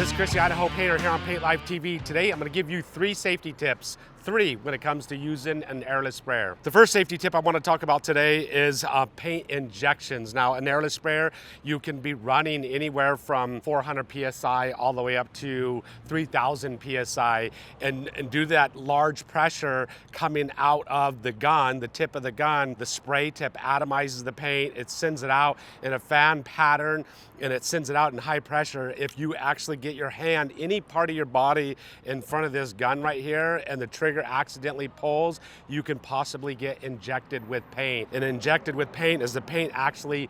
This is Chris, the Idaho Painter here on Paint Live TV. Today I'm going to give you 3 safety tips. 3 when it comes to using an airless sprayer. The first safety tip I want to talk about today is paint injections. Now, an airless sprayer, you can be running anywhere from 400 PSI all the way up to 3,000 PSI and due to that large pressure coming out of the gun, the tip of the gun, the spray tip atomizes the paint, it sends it out in a fan pattern and it sends it out in high pressure. If you actually get your hand, any part of your body in front of this gun right here and the trigger accidentally pulls, you can possibly get injected with paint. And injected with paint is the paint actually,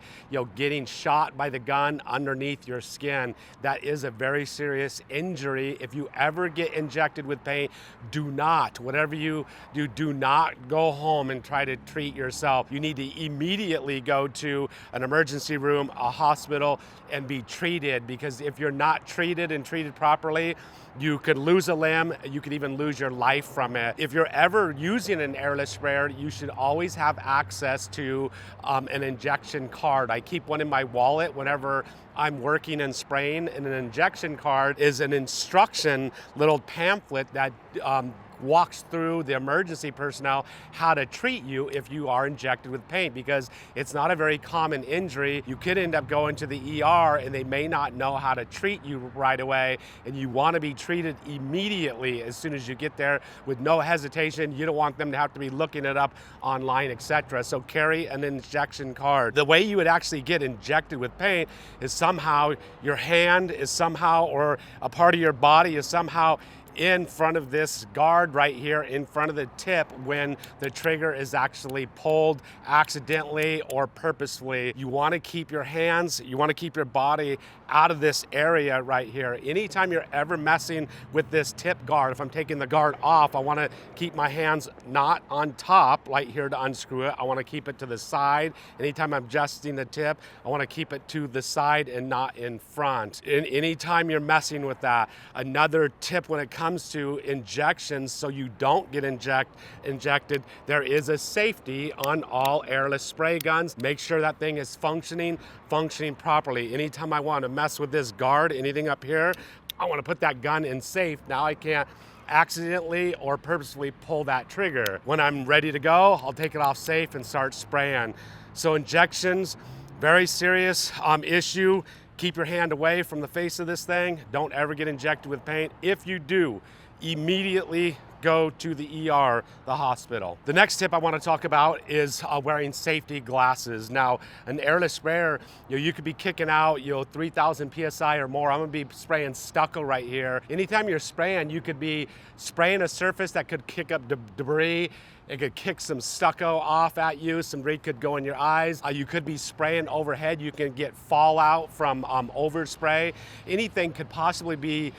getting shot by the gun underneath your skin. That is a very serious injury. If you ever get injected with paint, whatever you do not go home and try to treat yourself. You need to immediately go to an emergency room, a hospital, and be treated, because if you're not treated and treated properly, you could lose a limb, you could even lose your life from it. If you're ever using an airless sprayer, you should always have access to an injection card. I keep one in my wallet whenever I'm working and spraying, and an injection card is an instruction little pamphlet that walks through the emergency personnel how to treat you if you are injected with paint, because it's not a very common injury. You could end up going to the ER and they may not know how to treat you right away, and you want to be treated immediately as soon as you get there with no hesitation. You don't want them to have to be looking it up online, etc. So carry an injection card. The way you would actually get injected with paint is somehow your hand is somehow, or a part of your body is somehow in front of this guard right here in front of the tip when the trigger is actually pulled accidentally or purposefully. You want to keep your hands, you want to keep your body out of this area right here. Anytime you're ever messing with this tip guard, if I'm taking the guard off, I want to keep my hands not on top right here to unscrew it. I want to keep it to the side. Anytime I'm adjusting the tip, I want to keep it to the side and not in front. And anytime you're messing with that, another tip when it comes to injections, so you don't get injected, there is a safety on all airless spray guns. Make sure that thing is functioning properly. Anytime I want to mess with this guard, anything up here, I want to put that gun in safe. Now I can't accidentally or purposefully pull that trigger. When I'm ready to go, I'll take it off safe and start spraying. So injections, very serious issue. Keep your hand away from the face of this thing. Don't ever get injected with paint. If you do, immediately go to the ER, the hospital. The next tip I want to talk about is wearing safety glasses. Now, an airless sprayer, you could be kicking out 3,000 PSI or more. I'm gonna be spraying stucco right here. Anytime you're spraying, you could be spraying a surface that could kick up debris. It could kick some stucco off at you. Some debris could go in your eyes. You could be spraying overhead. You can get fallout from overspray. Anything could possibly be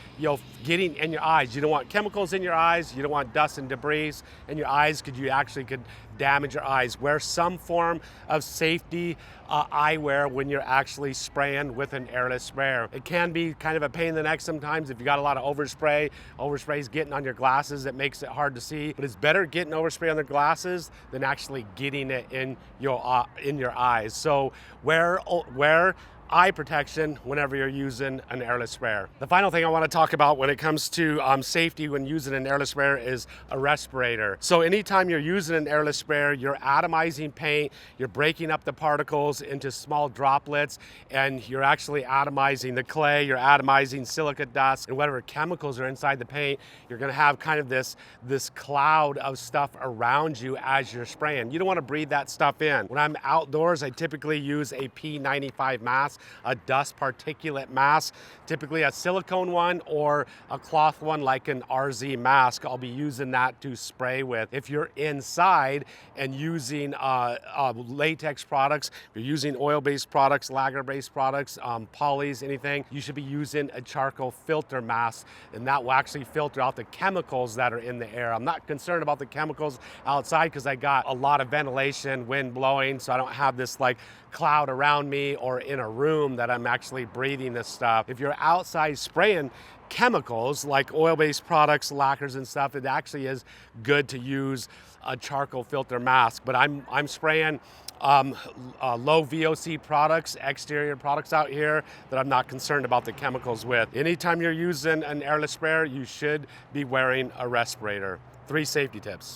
getting in your eyes. You don't want chemicals in your eyes. You don't want dust and debris in your eyes, because you actually could damage your eyes. Wear some form of safety eyewear when you're actually spraying with an airless sprayer. It can be kind of a pain in the neck sometimes if you got a lot of overspray. Overspray is getting on your glasses. It makes it hard to see, but it's better getting overspray on the glasses than actually getting it in your eyes. So wear eye protection whenever you're using an airless sprayer. The final thing I want to talk about when it comes to safety when using an airless sprayer is a respirator. So anytime you're using an airless sprayer, you're atomizing paint, you're breaking up the particles into small droplets, and you're actually atomizing the clay, you're atomizing silica dust, and whatever chemicals are inside the paint. You're going to have kind of this cloud of stuff around you as you're spraying. You don't want to breathe that stuff in. When I'm outdoors, I typically use a P95 mask, a dust particulate mask, typically a silicone one or a cloth one like an RZ mask. I'll be using that to spray with. If you're inside and using latex products, if you're using oil-based products, lager-based products, polys, anything, you should be using a charcoal filter mask, and that will actually filter out the chemicals that are in the air. I'm not concerned about the chemicals outside because I got a lot of ventilation, wind blowing, so I don't have this like cloud around me or in a room. assume that I'm actually breathing this stuff. If you're outside spraying chemicals like oil-based products, lacquers and stuff, it actually is good to use a charcoal filter mask. But I'm spraying low VOC products, exterior products out here that I'm not concerned about the chemicals with. Anytime you're using an airless sprayer, you should be wearing a respirator. 3 safety tips.